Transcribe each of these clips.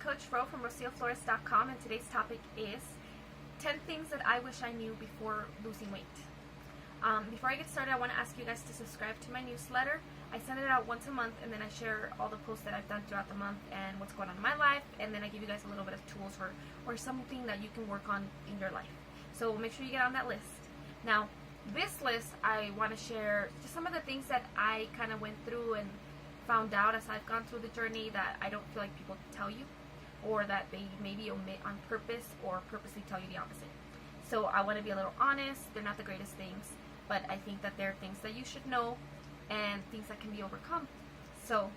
Coach Fro from RocioFlores.com, and today's topic is 10 things that I wish I knew before losing weight. Before I get started, I want to ask you guys to subscribe to my newsletter. I send it out once a month, and then I share all the posts that I've done throughout the month and what's going on in my life, and then I give you guys a little bit of tools or something that you can work on in your life. So make sure you get on that list. Now, this list, I want to share just some of the things that I kind of went through and found out as I've gone through the journey that I don't feel like people tell you, or that they maybe omit on purpose or purposely tell you the opposite. So I want to be a little honest. They're not the greatest things, but I think that they're things that you should know and things that can be overcome. So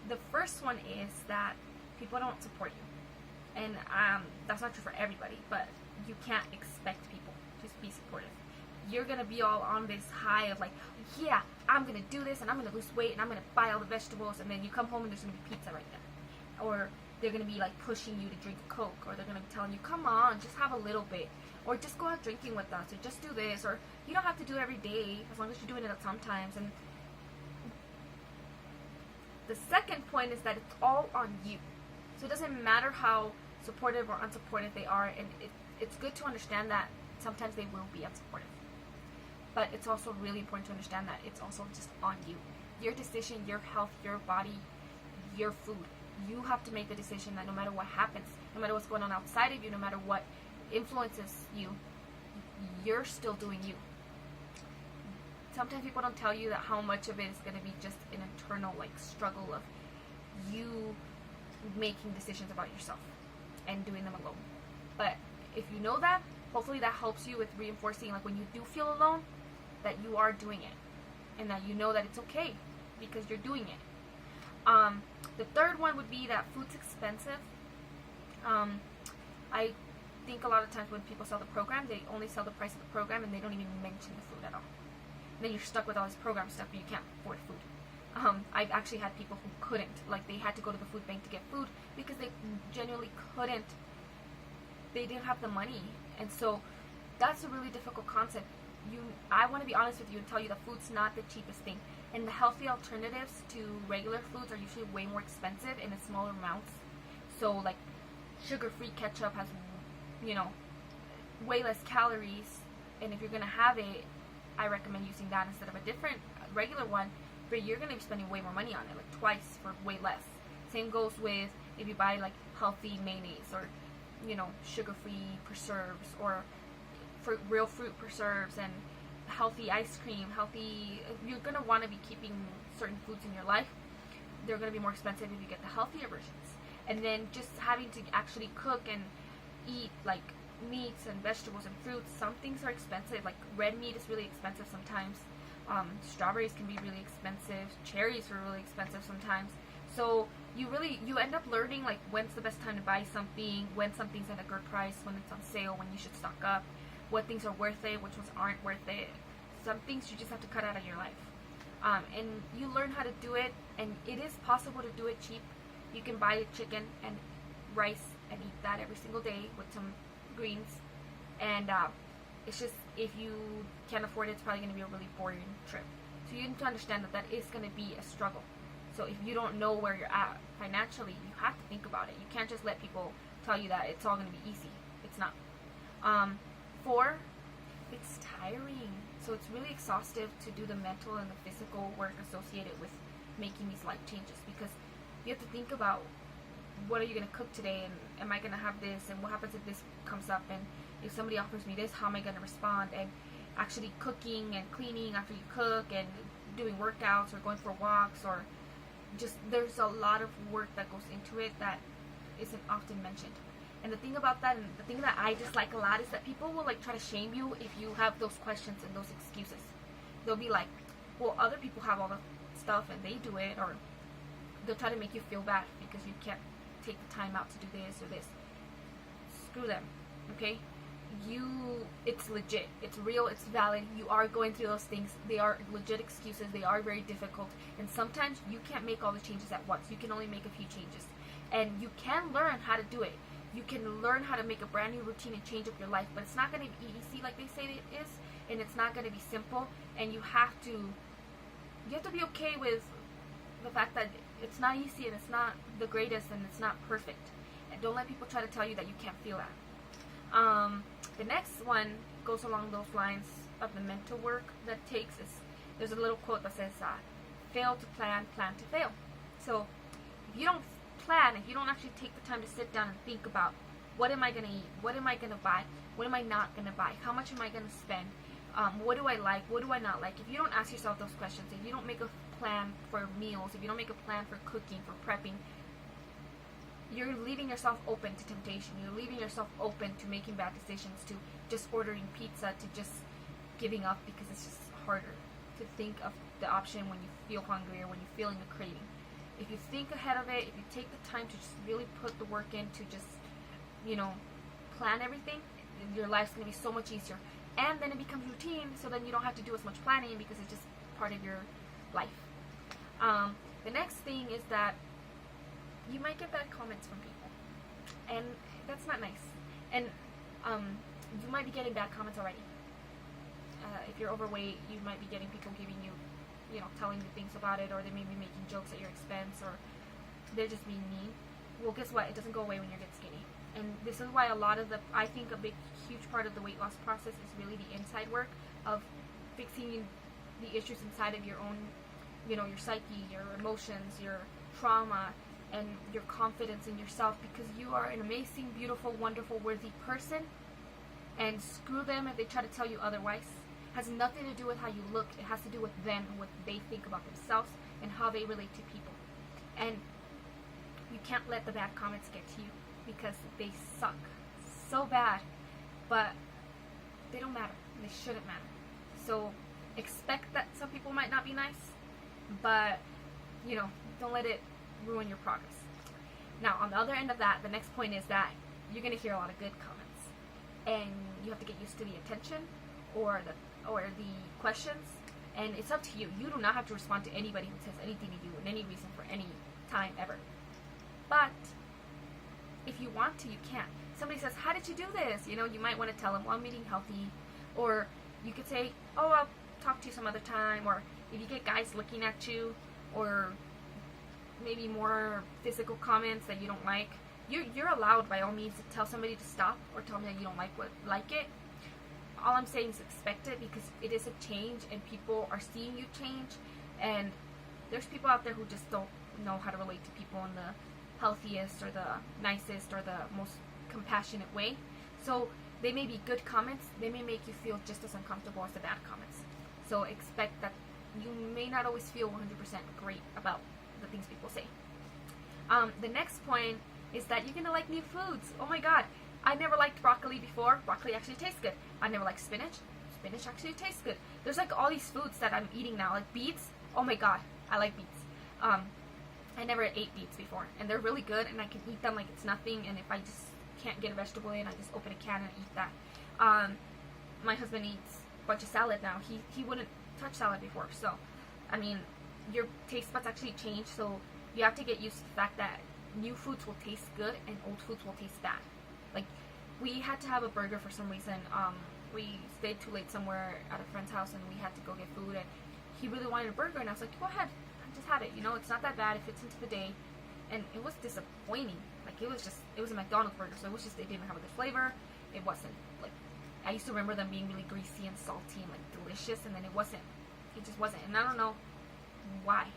the first one is that people don't support you. And that's not true for everybody, but you can't expect people to be supportive. You're going to be all on this high of like, yeah, I'm going to do this and I'm going to lose weight and I'm going to buy all the vegetables, and then you come home and there's going to be pizza right there. Or they're going to be like pushing you to drink a Coke, or they're going to be telling you, come on, just have a little bit, or just go out drinking with us, or just do this, or you don't have to do it every day as long as you're doing it at sometimes. And the second point is that it's all on you. So it doesn't matter how supportive or unsupportive they are, and it's good to understand that sometimes they will be unsupportive. But it's also really important to understand that it's also just on you. Your decision, your health, your body, your food. You have to make the decision that no matter what happens, no matter what's going on outside of you, no matter what influences you, you're still doing you. Sometimes people don't tell you that how much of it is going to be just an internal struggle of you making decisions about yourself and doing them alone. But if you know that, hopefully that helps you with reinforcing, when you do feel alone, that you are doing it, and that you know that it's okay because you're doing it. The third one would be that food's expensive. I think a lot of times when people sell the program, they only sell the price of the program and they don't even mention the food at all. Then you're stuck with all this program stuff, but you can't afford food. I've actually had people who couldn't, they had to go to the food bank to get food because they genuinely couldn't. They didn't have the money, and so that's a really difficult concept. I want to be honest with you and tell you that food's not the cheapest thing, and the healthy alternatives to regular foods are usually way more expensive in smaller amounts. So sugar-free ketchup has, way less calories, and if you're gonna have it, I recommend using that instead of a different regular one, but you're gonna be spending way more money on it, twice for way less. Same goes with if you buy healthy mayonnaise, or sugar-free preserves, or real fruit preserves, and healthy ice cream, you're going to want to be keeping certain foods in your life. They're going to be more expensive if you get the healthier versions. And then just having to actually cook and eat meats and vegetables and fruits, some things are expensive. Red meat is really expensive sometimes. Strawberries can be really expensive. Cherries are really expensive sometimes. So you end up learning when's the best time to buy something, when something's at a good price, when it's on sale, when you should stock up, what things are worth it, which ones aren't worth it. Some things you just have to cut out of your life. And you learn how to do it, and it is possible to do it cheap. You can buy a chicken and rice and eat that every single day with some greens. And it's just, if you can't afford it, it's probably going to be a really boring trip. So you need to understand that is going to be a struggle. So if you don't know where you're at financially, you have to think about it. You can't just let people tell you that it's all going to be easy. It's not. 4, it's tiring. So it's really exhaustive to do the mental and the physical work associated with making these life changes, because you have to think about, what are you going to cook today, and am I going to have this, and what happens if this comes up, and if somebody offers me this, how am I going to respond, and actually cooking and cleaning after you cook, and doing workouts or going for walks, or just, there's a lot of work that goes into it that isn't often mentioned. And the thing about that, and the thing that I dislike a lot, is that people will try to shame you if you have those questions and those excuses. They'll be like, well, other people have all the stuff and they do it, or they'll try to make you feel bad because you can't take the time out to do this or this. Screw them, okay? It's legit, it's real, it's valid. You are going through those things. They are legit excuses. They are very difficult, and sometimes you can't make all the changes at once. You can only make a few changes, and you can learn how to do it. You can learn how to make a brand new routine and change up your life, but it's not going to be easy like they say it is, and it's not going to be simple, and you have to be okay with the fact that it's not easy, and it's not the greatest, and it's not perfect. Don't let people try to tell you that you can't feel that. The next one goes along those lines of the mental work that takes is, there's a little quote that says, fail to plan, plan to fail. So if you don't plan, if you don't actually take the time to sit down and think about, what am I going to eat? What am I going to buy? What am I not going to buy? How much am I going to spend? What do I like? What do I not like? If you don't ask yourself those questions, if you don't make a plan for meals, if you don't make a plan for cooking, for prepping, you're leaving yourself open to temptation. You're leaving yourself open to making bad decisions, to just ordering pizza, to just giving up because it's just harder to think of the option when you feel hungry or when you're feeling a craving. If you think ahead of it, if you take the time to just really put the work in to just, plan everything, your life's going to be so much easier. And then it becomes routine, so then you don't have to do as much planning because it's just part of your life. The next thing is that you might get bad comments from people, and that's not nice. And you might be getting bad comments already. If you're overweight, you might be getting people giving you, telling you things about it, or they may be making jokes at your expense, or they're just being mean. Well, guess what? It doesn't go away when you get skinny. And this is why I think a huge part of the weight loss process is really the inside work of fixing the issues inside of your own, your psyche, your emotions, your trauma, and your confidence in yourself, because you are an amazing, beautiful, wonderful, worthy person. And screw them if they try to tell you otherwise. It has nothing to do with how you look. It has to do with them and what they think about themselves and how they relate to people. And you can't let the bad comments get to you, because they suck so bad, but they don't matter. They shouldn't matter. So expect that some people might not be nice, but don't let it ruin your progress. Now, on the other end of that, the next point is that you're going to hear a lot of good comments, and you have to get used to the attention or the questions, and it's up to you. You do not have to respond to anybody who says anything to you in any reason for any time ever. But if you want to, you can. Somebody says, how did you do this? You might want to tell them, well, I'm eating healthy. Or you could say, oh, I'll talk to you some other time. Or if you get guys looking at you, or maybe more physical comments that you don't like, you're allowed by all means to tell somebody to stop, or tell them that you don't like it. All I'm saying is expect it, because it is a change, and people are seeing you change. And there's people out there who just don't know how to relate to people in the healthiest or the nicest or the most compassionate way. So they may be good comments, they may make you feel just as uncomfortable as the bad comments. So expect that you may not always feel 100% great about the things people say. The next point is that you're gonna like new foods. Oh my god, I never liked broccoli before. Broccoli actually tastes good. I never liked spinach. Spinach actually tastes good. There's like all these foods that I'm eating now, like beets. Oh my god, I like beets. I never ate beets before, and they're really good, and I can eat them like it's nothing. And if I just can't get a vegetable in, I just open a can and eat that. My husband eats a bunch of salad now. He wouldn't touch salad before. So, I mean, your taste buds actually change. So you have to get used to the fact that new foods will taste good and old foods will taste bad. Like, we had to have a burger for some reason. We stayed too late somewhere at a friend's house, and we had to go get food, and he really wanted a burger, and I was like, go ahead. Just had it, it's not that bad, it fits into the day. And it was disappointing. Like, it was a McDonald's burger, so it didn't have a good flavor. It wasn't like, I used to remember them being really greasy and salty and like delicious, and then it just wasn't. And I don't know why,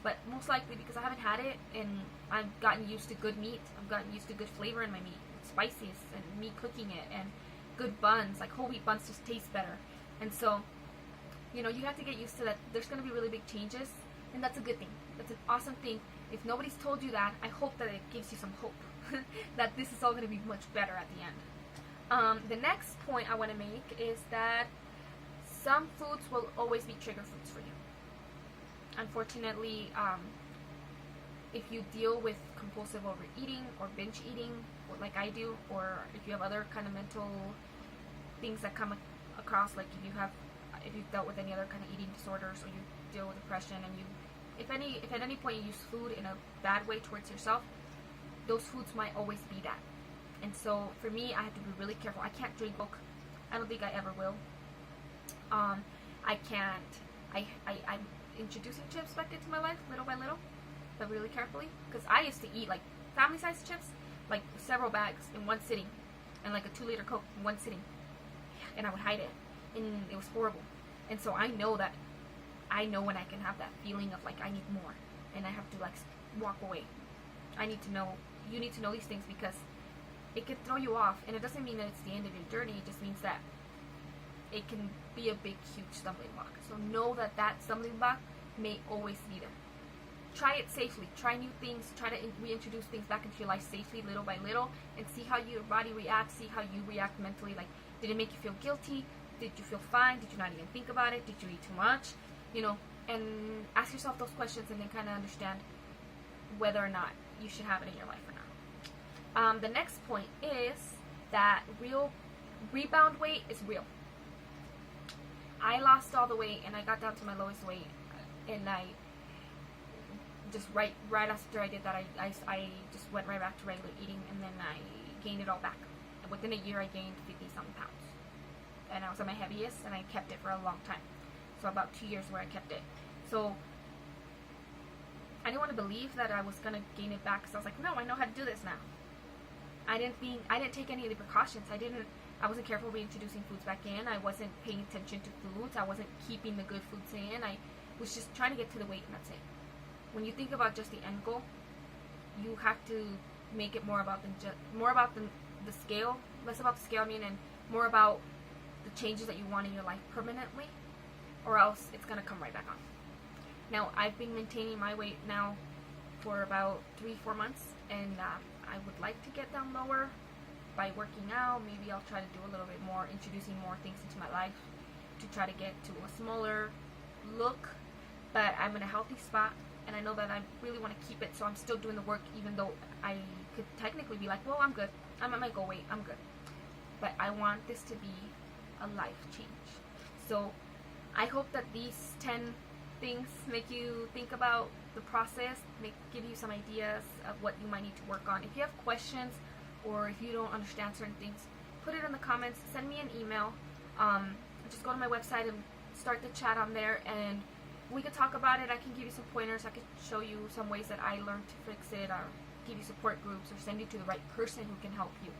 but most likely because I haven't had it, and I've gotten used to good meat. I've gotten used to good flavor in my meat, spices, and me cooking it, and good buns. Like, whole wheat buns just taste better. And so, you have to get used to that. There's going to be really big changes. And that's a good thing. That's an awesome thing. If nobody's told you that, I hope that it gives you some hope that this is all going to be much better at the end. The next point I want to make is that some foods will always be trigger foods for you. Unfortunately, if you deal with compulsive overeating or binge eating, like I do, or if you have other kind of mental things that come across, like if you've dealt with any other kind of eating disorders, or you deal with depression, and if at any point you use food in a bad way towards yourself, those foods might always be that. And so for me, I have to be really careful. I can't drink Coke. I don't think I ever will. I'm introducing chips back into my life little by little, but really carefully, because I used to eat like family-sized chips, like several bags in one sitting, and like a 2-liter Coke in one sitting, and I would hide it, and it was horrible. And so I know when I can have that feeling of like I need more, and I have to like walk away. I need to know. You need to know these things because it could throw you off, and it doesn't mean that it's the end of your journey. It just means that it can be a big, huge stumbling block. So know that that stumbling block may always be there. Try it safely. Try new things. Try to reintroduce things back into your life safely, little by little, and see how your body reacts. See how you react mentally. Like, did it make you feel guilty? Did you feel fine? Did you not even think about it? Did you eat too much? You know, and ask yourself those questions, and then kind of understand whether or not you should have it in your life or not. The next point is that real rebound weight is real. I lost all the weight, and I got down to my lowest weight, and I just right after I did that, I just went right back to regular eating, and then I gained it all back. And within a year, I gained 50-something pounds, and I was at my heaviest, and I kept it for a long time. So about 2 years where I kept it. So I didn't want to believe that I was gonna gain it back, because I was like, no, I know how to do this now. I didn't take any of the precautions. I wasn't careful reintroducing foods back in. I wasn't paying attention to foods. I wasn't keeping the good foods in. I was just trying to get to the weight, and that's it. When you think about just the end goal, you have to make it more about the scale, less about the scale, and more about the changes that you want in your life permanently, or else it's gonna come right back on. Now, I've been maintaining my weight now for about 3-4 months, and I would like to get down lower by working out. Maybe I'll try to do a little bit more, introducing more things into my life to try to get to a smaller look, but I'm in a healthy spot, and I know that I really want to keep it, so I'm still doing the work, even though I could technically be like, well, I'm good, I'm at my goal weight, I'm good, but I want this to be a life change. So I hope that these 10 things make you think about the process, give you some ideas of what you might need to work on. If you have questions, or if you don't understand certain things, put it in the comments, send me an email, just go to my website and start the chat on there, and we could talk about it. I can give you some pointers. I could show you some ways that I learned to fix it, or give you support groups, or send you to the right person who can help you.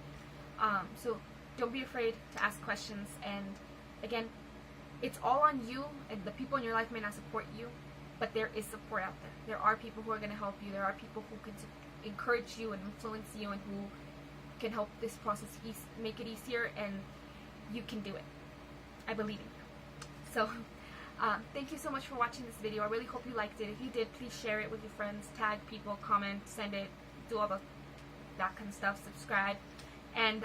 So don't be afraid to ask questions, and again, it's all on you, and the people in your life may not support you, but there is support out there. There are people who are going to help you. There are people who can encourage you and influence you, and who can help this process make it easier, and you can do it. I believe in you. So thank you so much for watching this video. I really hope you liked it. If you did, please share it with your friends, tag people, comment, send it, do all that kind of stuff, subscribe, and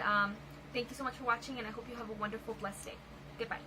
thank you so much for watching, and I hope you have a wonderful, blessed day. Goodbye.